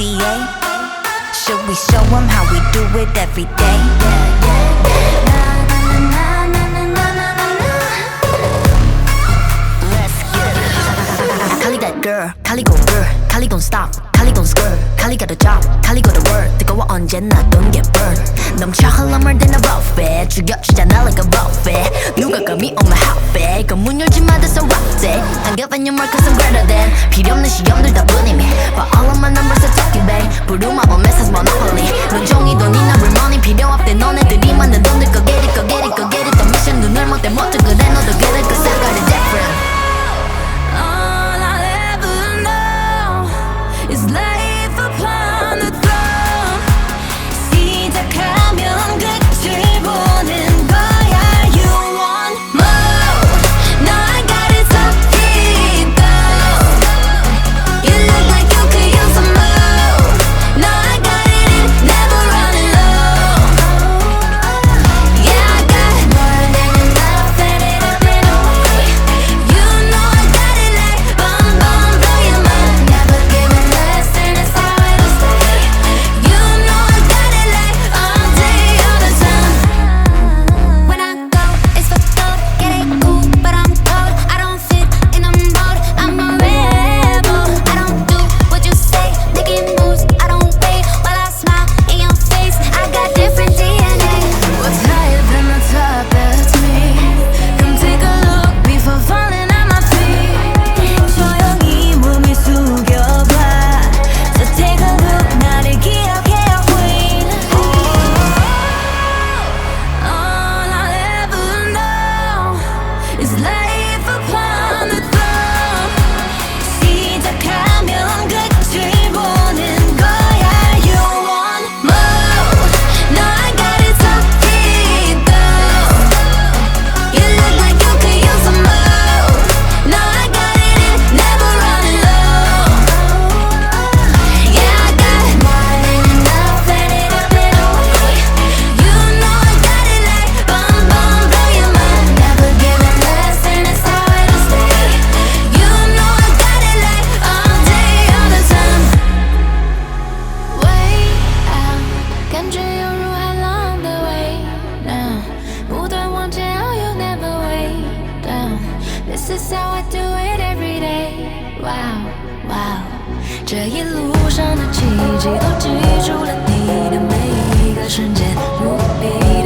BDN? Should we show them how we do it every day? Let's get it. Kali that girl, Kali go girl, Kali gon' stop, Kali gon' skirt, Kali got a job, Kali go to work. 뜨거워 언제나 don't get burned. 넘쳐 흘러물 than a buffet. 죽여주잖아 like a buffet. 누가 감히 on my outfit. 그 문 열지 마 that's a rough day. Don't give anymore cause I'm greater than. 필요 없는 시험들 다 뿐이미. But all of my numbers are talking back. 부루마법 message monopoly. 온종일 돈이나 real money 필요 없대. 너네들이 만든 돈들 go get it, go get it, go get it. 더 미션 눈을 못대 못해 그래 너도 get it cause I got it different. All I'll ever know is life upon the throne. 시작하면 끝을 보는 거야. You want more? No, I got it so deep down. You look like you could use some more. No, I got it in, never running low. Yeah, I got more than enough, set it up and away. You know I got it like bum bum, blow your mind. Never giving less, and that's how it'll stay. You know I got it like all day, all the time. When I go, it's for gold. Get it cool, but I'm cold. I don't fit in a mold. I'm a rebel. I don't do what you say. Making moves, I don't wait while I smile in your face. I got different DNA. What's higher than the top? That's me. Come take a look before falling at my feet. 조용히 몸을 숙여봐. So take a look, 나를 기억해요, queen. All I'll ever know is life upon the throne. 시작하면 끝을 보는 거야. You want more? No, I got it so deep down. You look like you could use some more. No, I got it in, never running low. Yeah, I got more than enough, set it up and away. You know I got it like bum bum, blow your mind. Never giving less, and that's how it'll stay. You know I got it like all day, all the time. Way out，感觉犹如海浪的味道，不断往前，oh you never way down. This is how I do it every day. Wow, wow，这一路上的奇迹都记住了你的每一个瞬间，无比。